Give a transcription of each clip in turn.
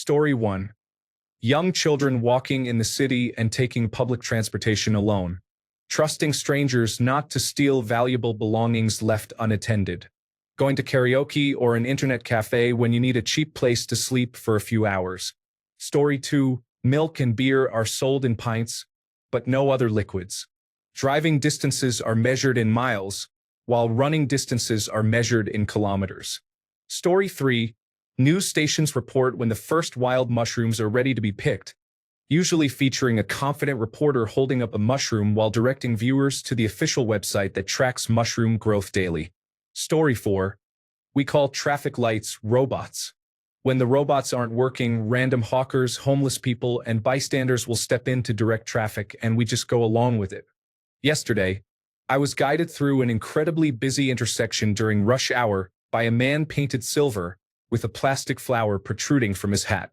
Story 1. Young children walking in the city and taking public transportation alone, trusting strangers not to steal valuable belongings left unattended, going to karaoke or an internet cafe when you need a cheap place to sleep for a few hours. Story 2. Milk and beer are sold in pints, but no other liquids. Driving distances are measured in miles, while running distances are measured in kilometers. Story 3. News stations report when the first wild mushrooms are ready to be picked, usually featuring a confident reporter holding up a mushroom while directing viewers to the official website that tracks mushroom growth daily. Story 4. We call traffic lights robots. When the robots aren't working, random hawkers, homeless people, and bystanders will step in to direct traffic, and we just go along with it. Yesterday, I was guided through an incredibly busy intersection during rush hour by a man painted silver with a plastic flower protruding from his hat.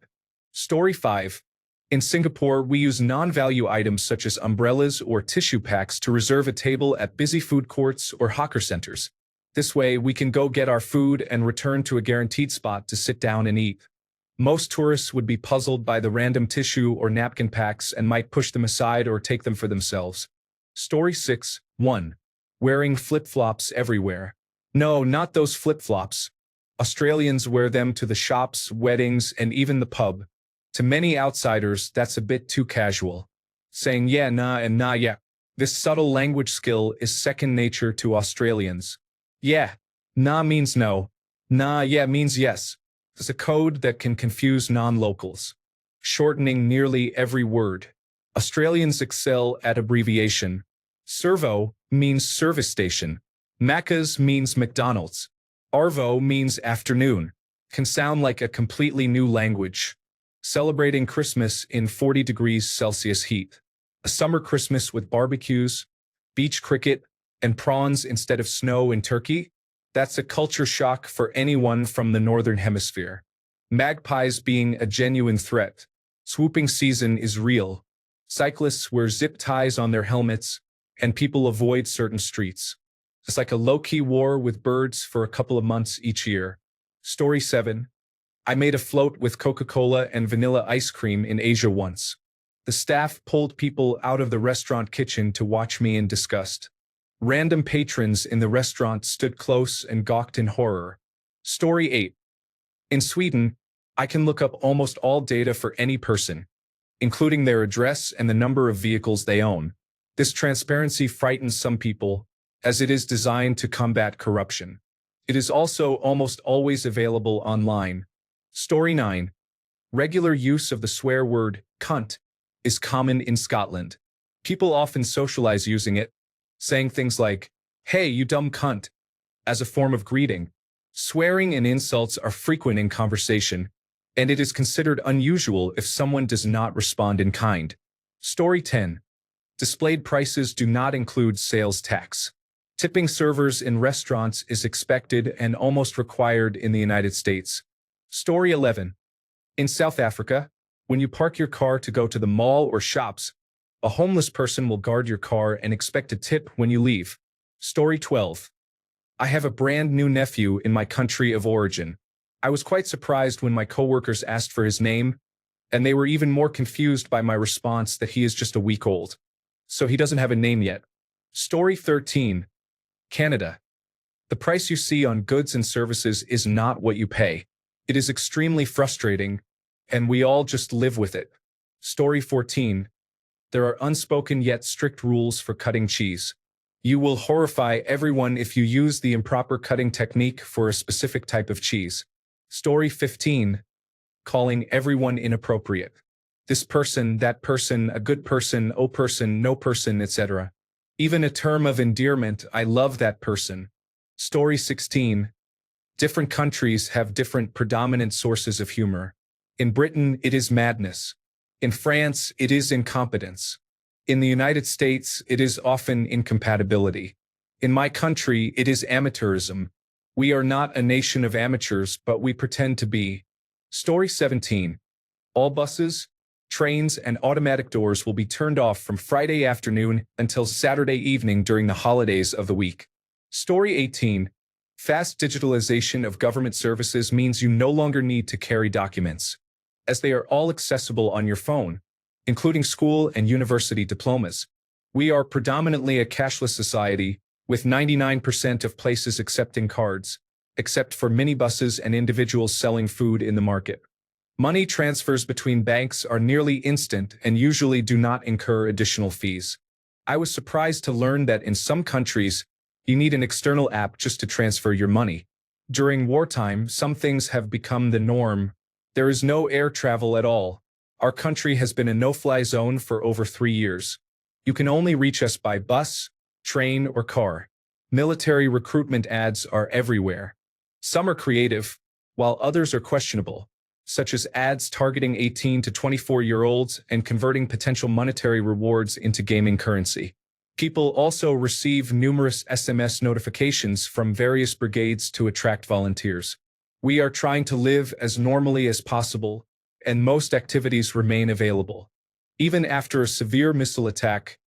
Story 5. In Singapore, we use non-value items such as umbrellas or tissue packs to reserve a table at busy food courts or hawker centers. This way, we can go get our food and return to a guaranteed spot to sit down and eat. Most tourists would be puzzled by the random tissue or napkin packs and might push them aside or take them for themselves. Story 6. 1. Wearing flip-flops everywhere. No, not those flip-flops. Australians wear them to the shops, weddings, and even the pub. To many outsiders, that's a bit too casual. Saying yeah, nah, and nah, yeah. This subtle language skill is second nature to Australians. Yeah, nah means no. Nah, yeah means yes. It's a code that can confuse non-locals, shortening nearly every word. Australians excel at abbreviation. Servo means service station. Macca's means McDonald's. Arvo means afternoon. Can sound like a completely new language. Celebrating Christmas in 40 degrees Celsius heat. A summer Christmas with barbecues, beach cricket, and prawns instead of snow in Turkey? That's a culture shock for anyone from the Northern Hemisphere. Magpies being a genuine threat. Swooping season is real. Cyclists wear zip ties on their helmets, and people avoid certain streets. It's like a low-key war with birds for a couple of months each year. Story 7. I made a float with Coca-Cola and vanilla ice cream in Asia once. The staff pulled people out of the restaurant kitchen to watch me in disgust. Random patrons in the restaurant stood close and gawked in horror. Story 8. In Sweden, I can look up almost all data for any person, including their address and the number of vehicles they own. This transparency frightens some people, as it is designed to combat corruption. It is also almost always available online. Story 9. Regular use of the swear word, cunt, is common in Scotland. People often socialize using it, saying things like, hey, you dumb cunt, as a form of greeting. Swearing and insults are frequent in conversation, and it is considered unusual if someone does not respond in kind. Story 10. Displayed prices do not include sales tax. Tipping servers in restaurants is expected and almost required in the United States. Story 11. In South Africa, when you park your car to go to the mall or shops, a homeless person will guard your car and expect a tip when you leave. Story 12. I have a brand new nephew in my country of origin. I was quite surprised when my coworkers asked for his name, and they were even more confused by my response that he is just a week old. So he doesn't have a name yet. Story 13. Canada. The price you see on goods and services is not what you pay. It is extremely frustrating, and we all just live with it. Story 14. There are unspoken yet strict rules for cutting cheese. You will horrify everyone if you use the improper cutting technique for a specific type of cheese. Story 15. Calling everyone inappropriate. This person, that person, a good person, oh person, no person, etc. Even a term of endearment, I love that person. Story 16. Different countries have different predominant sources of humor. In Britain, it is madness. In France, it is incompetence. In the United States, it is often incompatibility. In my country, it is amateurism. We are not a nation of amateurs, but we pretend to be. Story 17. All buses, trains, and automatic doors will be turned off from Friday afternoon until Saturday evening during the holidays of the week. Story 18. Fast digitalization of government services means you no longer need to carry documents. as they are all accessible on your phone, including school and university diplomas. We are predominantly a cashless society, with 99% of places accepting cards, except for minibuses and individuals selling food in the market. Money transfers between banks are nearly instant and usually do not incur additional fees. I was surprised to learn that in some countries, you need an external app just to transfer your money. During wartime, some things have become the norm. There is no air travel at all. Our country has been a no-fly zone for over 3 years. You can only reach us by bus, train, or car. Military recruitment ads are everywhere. Some are creative, while others are questionable, such as ads targeting 18 to 24-year-olds and converting potential monetary rewards into gaming currency. People also receive numerous SMS notifications from various brigades to attract volunteers. We are trying to live as normally as possible, and most activities remain available. Even after a severe missile attack,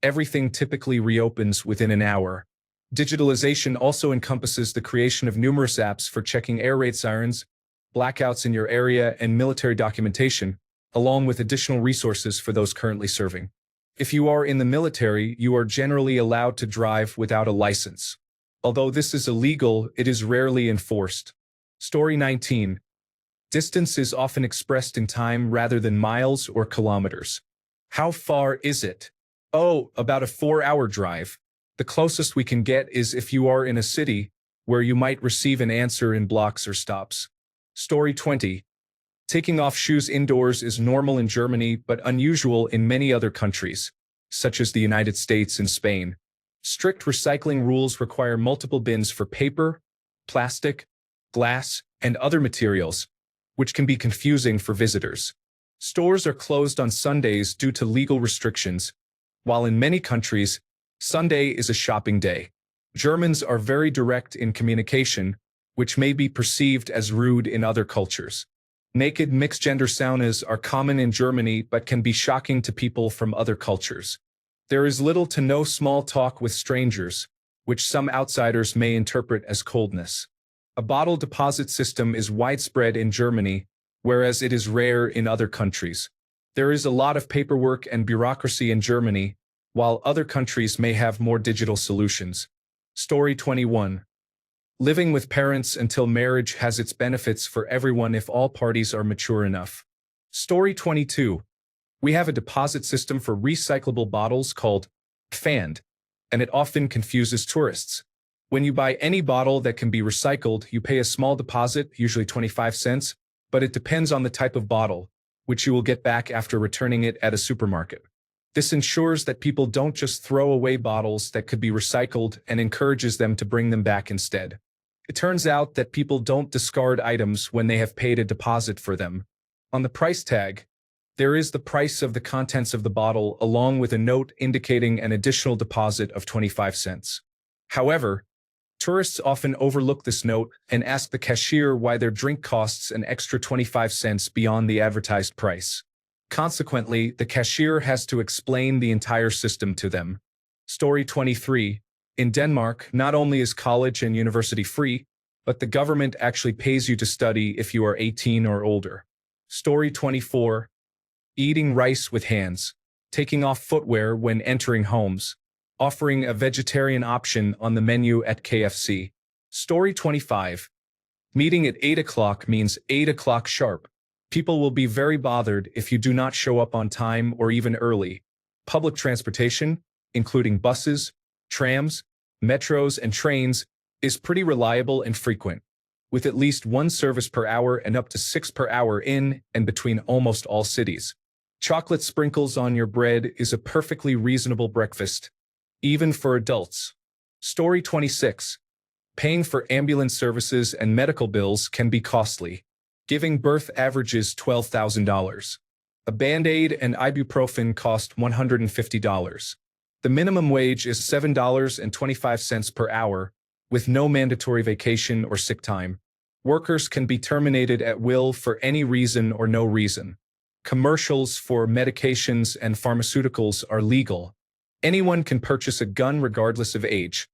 everything typically reopens within an hour. Digitalization also encompasses the creation of numerous apps for checking air raid sirens, blackouts in your area, and military documentation, along with additional resources for those currently serving. If you are in the military, you are generally allowed to drive without a license. Although this is illegal, it is rarely enforced. Story 19. Distance is often expressed in time rather than miles or kilometers. How far is it? Oh, about a 4-hour drive. The closest we can get is if you are in a city, where you might receive an answer in blocks or stops. Story 20. Taking off shoes indoors is normal in Germany but unusual in many other countries, such as the United States and Spain. Strict recycling rules require multiple bins for paper, plastic, glass, and other materials, which can be confusing for visitors. Stores are closed on Sundays due to legal restrictions, while in many countries, Sunday is a shopping day. Germans are very direct in communication, which may be perceived as rude in other cultures. Naked mixed-gender saunas are common in Germany but can be shocking to people from other cultures. There is little to no small talk with strangers, which some outsiders may interpret as coldness. A bottle deposit system is widespread in Germany, whereas it is rare in other countries. There is a lot of paperwork and bureaucracy in Germany, while other countries may have more digital solutions. Story 21. Living with parents until marriage has its benefits for everyone if all parties are mature enough. Story 22. We have a deposit system for recyclable bottles called Pfand, and it often confuses tourists. When you buy any bottle that can be recycled, you pay a small deposit, usually 25 cents, but it depends on the type of bottle, which you will get back after returning it at a supermarket. This ensures that people don't just throw away bottles that could be recycled and encourages them to bring them back instead. It turns out that people don't discard items when they have paid a deposit for them. On the price tag, there is the price of the contents of the bottle along with a note indicating an additional deposit of 25 cents. However, tourists often overlook this note and ask the cashier why their drink costs an extra 25 cents beyond the advertised price. Consequently, the cashier has to explain the entire system to them. Story 23. In Denmark, not only is college and university free, but the government actually pays you to study if you are 18 or older. Story 24. Eating rice with hands, taking off footwear when entering homes, offering a vegetarian option on the menu at KFC. Story 25. Meeting at 8 o'clock means 8 o'clock sharp. People will be very bothered if you do not show up on time or even early. Public transportation, including buses, trams, metros, and trains, is pretty reliable and frequent, with at least one service per hour and up to 6 per hour in and between almost all cities. Chocolate sprinkles on your bread is a perfectly reasonable breakfast, even for adults. Story 26. Paying for ambulance services and medical bills can be costly. Giving birth averages $12,000. A Band-Aid and ibuprofen cost $150. The minimum wage is $7.25 per hour, with no mandatory vacation or sick time. Workers can be terminated at will for any reason or no reason. Commercials for medications and pharmaceuticals are legal. Anyone can purchase a gun regardless of age,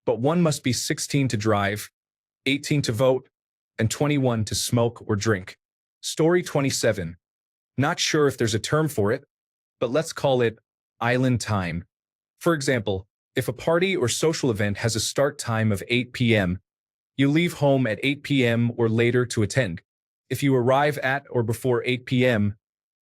but one must be 16 to drive, 18 to vote, and 21 to smoke or drink. Story 27. Not sure if there's a term for it, but let's call it island time. For example, if a party or social event has a start time of 8 p.m., you leave home at 8 p.m. or later to attend. If you arrive at or before 8 p.m.,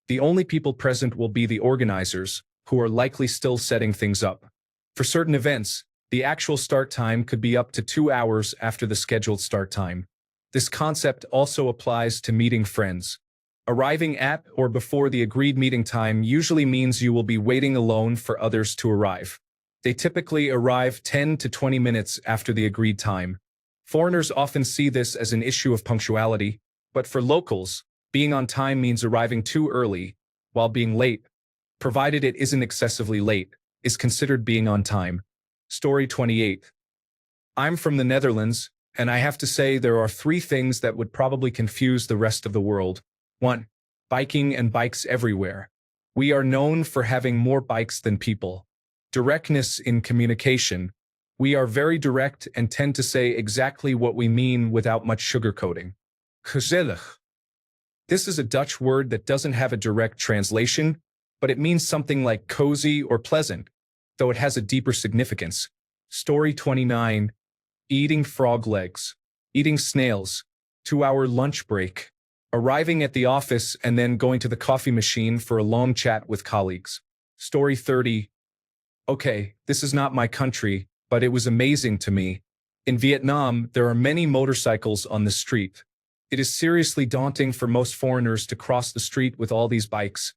the only people present will be the organizers, who are likely still setting things up. For certain events, the actual start time could be up to 2 hours after the scheduled start time. This concept also applies to meeting friends. Arriving at or before the agreed meeting time usually means you will be waiting alone for others to arrive. They typically arrive 10 to 20 minutes after the agreed time. Foreigners often see this as an issue of punctuality, but for locals, being on time means arriving too early, while being late, provided it isn't excessively late, is considered being on time. Story 28. I'm from the Netherlands, and I have to say there are 3 things that would probably confuse the rest of the world. 1. Biking and bikes everywhere. We are known for having more bikes than people. Directness in communication. We are very direct and tend to say exactly what we mean without much sugarcoating. Gezellig. This is a Dutch word that doesn't have a direct translation, but it means something like cozy or pleasant, though it has a deeper significance. Story 29. Eating frog legs. Eating snails. 2-hour lunch break. Arriving at the office and then going to the coffee machine for a long chat with colleagues. Story 30. Okay, this is not my country, but it was amazing to me. In Vietnam, there are many motorcycles on the street. It is seriously daunting for most foreigners to cross the street with all these bikes,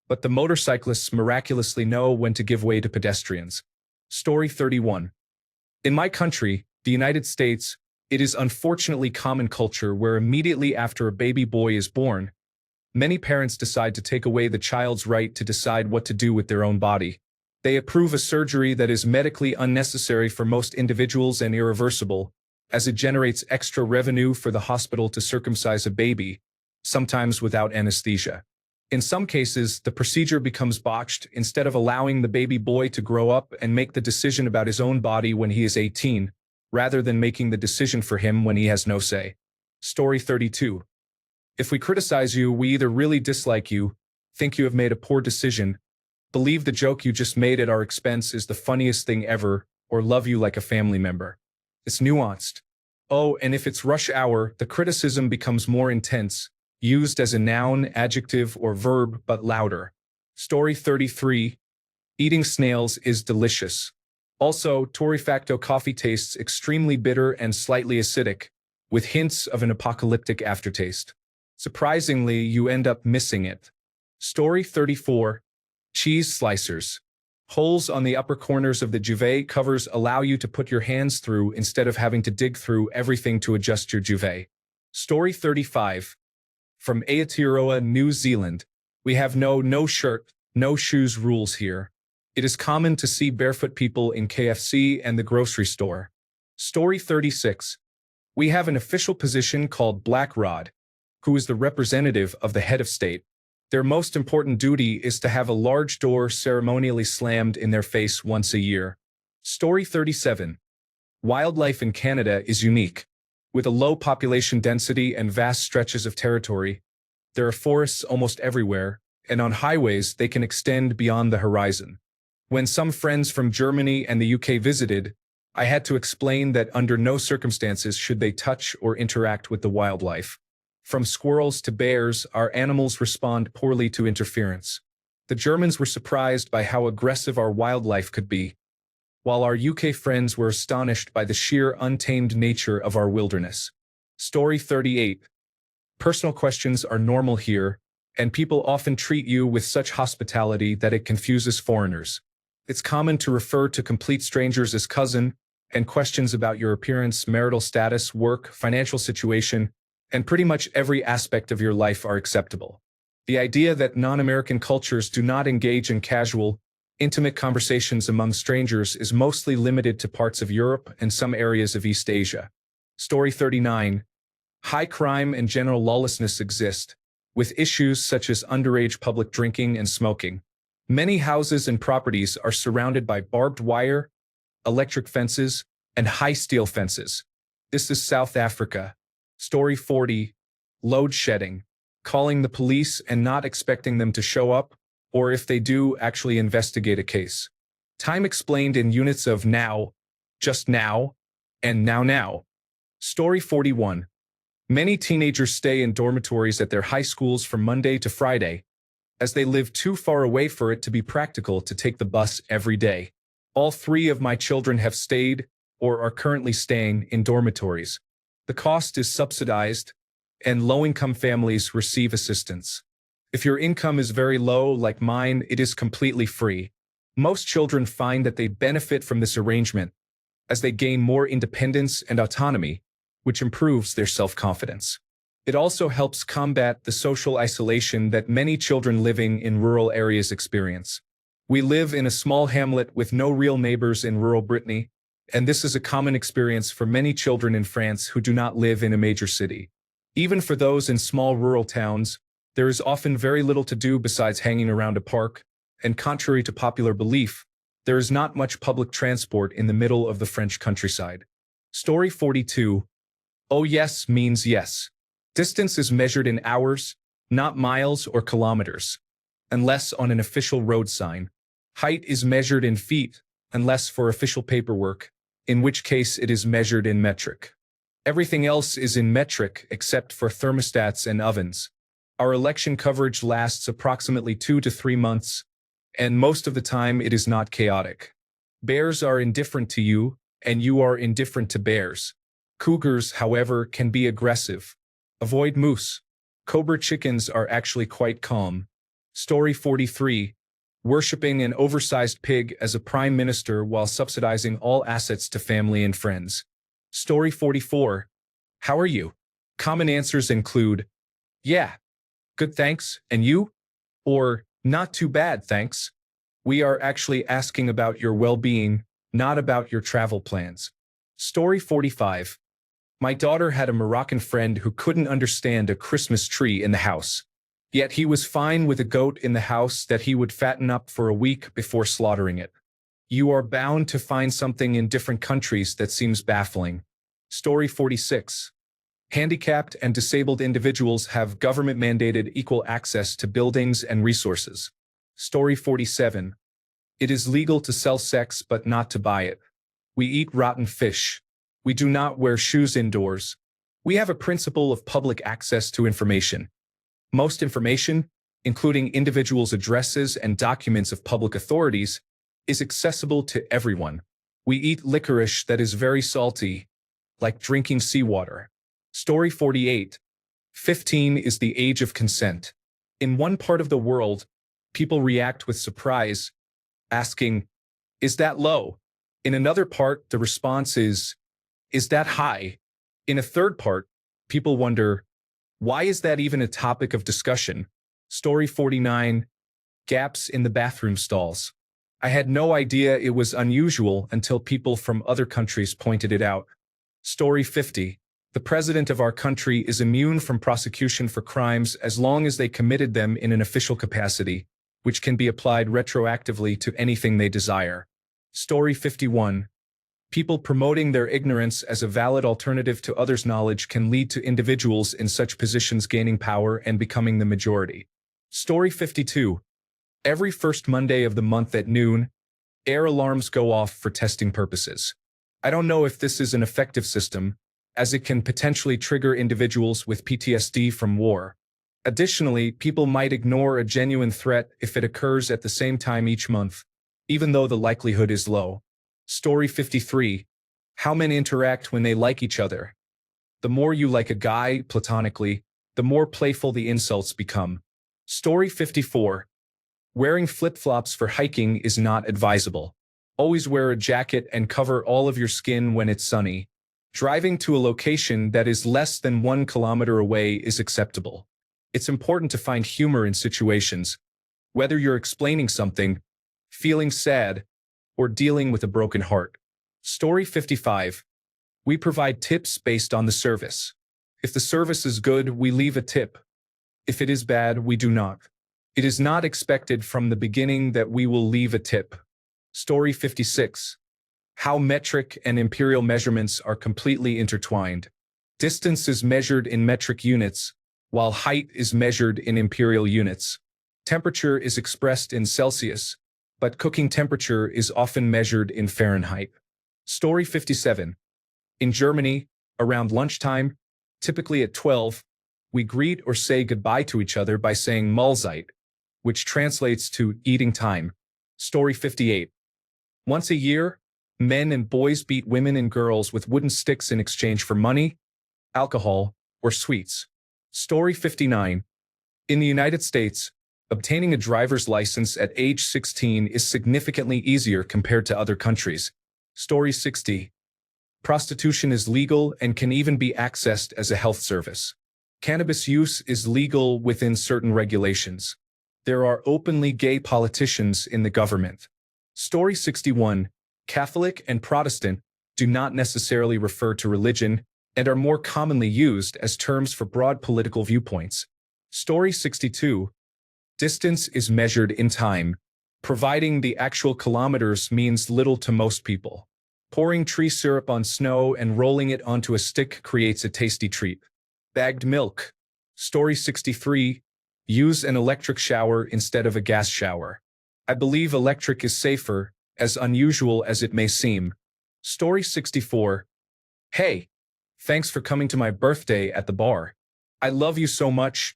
but the motorcyclists miraculously know when to give way to pedestrians. Story 31. In my country, the United States, it is unfortunately common culture where immediately after a baby boy is born, many parents decide to take away the child's right to decide what to do with their own body. They approve a surgery that is medically unnecessary for most individuals and irreversible, as it generates extra revenue for the hospital to circumcise a baby, sometimes without anesthesia. In some cases, the procedure becomes botched instead of allowing the baby boy to grow up and make the decision about his own body when he is 18, rather than making the decision for him when he has no say. Story 32. If we criticize you, we either really dislike you, think you have made a poor decision, believe the joke you just made at our expense is the funniest thing ever, or love you like a family member. It's nuanced. Oh, and if it's rush hour, the criticism becomes more intense, used as a noun, adjective, or verb, but louder. Story 33. Eating snails is delicious. Also, Torrefacto coffee tastes extremely bitter and slightly acidic, with hints of an apocalyptic aftertaste. Surprisingly, you end up missing it. Story 34. Cheese slicers. Holes on the upper corners of the duvet covers allow you to put your hands through instead of having to dig through everything to adjust your duvet. Story 35. From Aotearoa, New Zealand. We have no shirt, no shoes rules here. It is common to see barefoot people in KFC and the grocery store. Story 36. We have an official position called Black Rod, who is the representative of the head of state. Their most important duty is to have a large door ceremonially slammed in their face once a year. Story 37. Wildlife in Canada is unique. With a low population density and vast stretches of territory, there are forests almost everywhere, and on highways they can extend beyond the horizon. When some friends from Germany and the UK visited, I had to explain that under no circumstances should they touch or interact with the wildlife. From squirrels to bears, our animals respond poorly to interference. The Germans were surprised by how aggressive our wildlife could be, while our UK friends were astonished by the sheer untamed nature of our wilderness. Story 38. Personal questions are normal here, and people often treat you with such hospitality that it confuses foreigners. It's common to refer to complete strangers as cousin, and questions about your appearance, marital status, work, financial situation, and pretty much every aspect of your life are acceptable. The idea that non-American cultures do not engage in casual, intimate conversations among strangers is mostly limited to parts of Europe and some areas of East Asia. Story 39. High crime and general lawlessness exist, with issues such as underage public drinking and smoking. Many houses and properties are surrounded by barbed wire, electric fences, and high steel fences. This is South Africa. Story 40. Load shedding. calling the police and not expecting them to show up, or if they do, actually investigate a case. Time explained in units of now, just now, and now. Story 41. Many teenagers stay in dormitories at their high schools from Monday to Friday, as they live too far away for it to be practical to take the bus every day. All three of my children have stayed, or are currently staying, in dormitories. The cost is subsidized, and low-income families receive assistance. If your income is very low, like mine, it is completely free. Most children find that they benefit from this arrangement, as they gain more independence and autonomy, which improves their self-confidence. It also helps combat the social isolation that many children living in rural areas experience. We live in a small hamlet with no real neighbors in rural Brittany, and this is a common experience for many children in France who do not live in a major city. Even for those in small rural towns, there is often very little to do besides hanging around a park, and contrary to popular belief, there is not much public transport in the middle of the French countryside. Story 42. Oh yes means yes. Distance is measured in hours, not miles or kilometers, unless on an official road sign. Height is measured in feet, unless for official paperwork, in which case it is measured in metric. Everything else is in metric except for thermostats and ovens. Our election coverage lasts approximately 2 to 3 months, and most of the time it is not chaotic. Bears are indifferent to you, and you are indifferent to bears. Cougars, however, can be aggressive. Avoid moose. Cobra chickens are actually quite calm. Story 43. Worshipping an oversized pig as a prime minister while subsidizing all assets to family and friends. Story 44. How are you? Common answers include, yeah, good thanks, and you? Or, not too bad, thanks. We are actually asking about your well-being, not about your travel plans. Story 45. My daughter had a Moroccan friend who couldn't understand a Christmas tree in the house. Yet he was fine with a goat in the house that he would fatten up for a week before slaughtering it. You are bound to find something in different countries that seems baffling. Story 46. Handicapped and disabled individuals have government-mandated equal access to buildings and resources. Story 47. It is legal to sell sex but not to buy it. We eat rotten fish. We do not wear shoes indoors. We have a principle of public access to information. Most information, including individuals' addresses and documents of public authorities, is accessible to everyone. We eat licorice that is very salty, like drinking seawater. Story 48. 15 is the age of consent. In one part of the world, people react with surprise, asking, "Is that low?" In another part, the response is that high? In a third part, people wonder, why is that even a topic of discussion? Story 49. Gaps in the bathroom stalls. I had no idea it was unusual until people from other countries pointed it out. Story 50. The president of our country is immune from prosecution for crimes as long as they committed them in an official capacity, which can be applied retroactively to anything they desire. Story 51. People promoting their ignorance as a valid alternative to others' knowledge can lead to individuals in such positions gaining power and becoming the majority. Story 52. Every first Monday of the month at noon, air alarms go off for testing purposes. I don't know if this is an effective system, as it can potentially trigger individuals with PTSD from war. Additionally, people might ignore a genuine threat if it occurs at the same time each month, even though the likelihood is low. Story 53. How men interact when they like each other. The more you like a guy, platonically, the more playful the insults become. Story 54. Wearing flip-flops for hiking is not advisable. Always wear a jacket and cover all of your skin when it's sunny. Driving to a location that is less than 1 kilometer away is acceptable. It's important to find humor in situations, whether you're explaining something, feeling sad, or dealing with a broken heart. Story 55. We provide tips based on the service. If the service is good, we leave a tip. If it is bad, we do not. It is not expected from the beginning that we will leave a tip. Story 56. How metric and imperial measurements are completely intertwined. Distance is measured in metric units, while height is measured in imperial units. Temperature is expressed in Celsius, but cooking temperature is often measured in Fahrenheit. Story 57. In Germany, around lunchtime, typically at 12, we greet or say goodbye to each other by saying Mahlzeit, which translates to eating time. Story 58. Once a year, men and boys beat women and girls with wooden sticks in exchange for money, alcohol, or sweets. Story 59. In the United States, obtaining a driver's license at age 16 is significantly easier compared to other countries. Story 60. Prostitution is legal and can even be accessed as a health service. Cannabis use is legal within certain regulations. There are openly gay politicians in the government. Story 61. Catholic and Protestant do not necessarily refer to religion and are more commonly used as terms for broad political viewpoints. Story 62. Distance is measured in time. Providing the actual kilometers means little to most people. Pouring tree syrup on snow and rolling it onto a stick creates a tasty treat. Bagged milk. Story 63. Use an electric shower instead of a gas shower. I believe electric is safer, as unusual as it may seem. Story 64. Hey, thanks for coming to my birthday at the bar. I love you so much,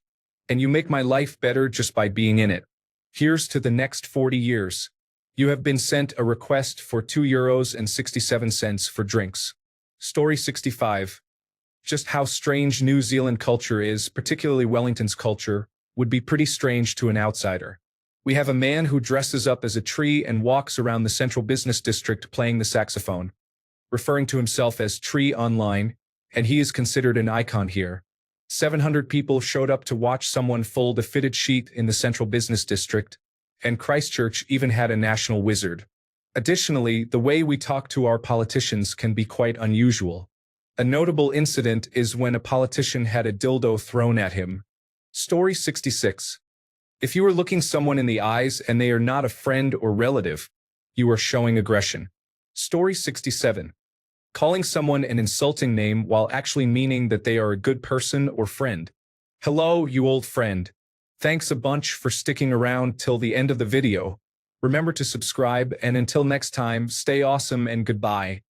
and you make my life better just by being in it. Here's to the next 40 years. You have been sent a request for €2.67 for drinks. Story 65. Just how strange New Zealand culture is, particularly Wellington's culture, would be pretty strange to an outsider. We have a man who dresses up as a tree and walks around the central business district playing the saxophone, referring to himself as Tree Online, and he is considered an icon here. 700 people showed up to watch someone fold a fitted sheet in the central business district, and Christchurch even had a national wizard. Additionally, the way we talk to our politicians can be quite unusual. A notable incident is when a politician had a dildo thrown at him. Story 66. If you are looking someone in the eyes and they are not a friend or relative, you are showing aggression. Story 67. Calling someone an insulting name while actually meaning that they are a good person or friend. Hello, you old friend. Thanks a bunch for sticking around till the end of the video. Remember to subscribe, and until next time, stay awesome and goodbye.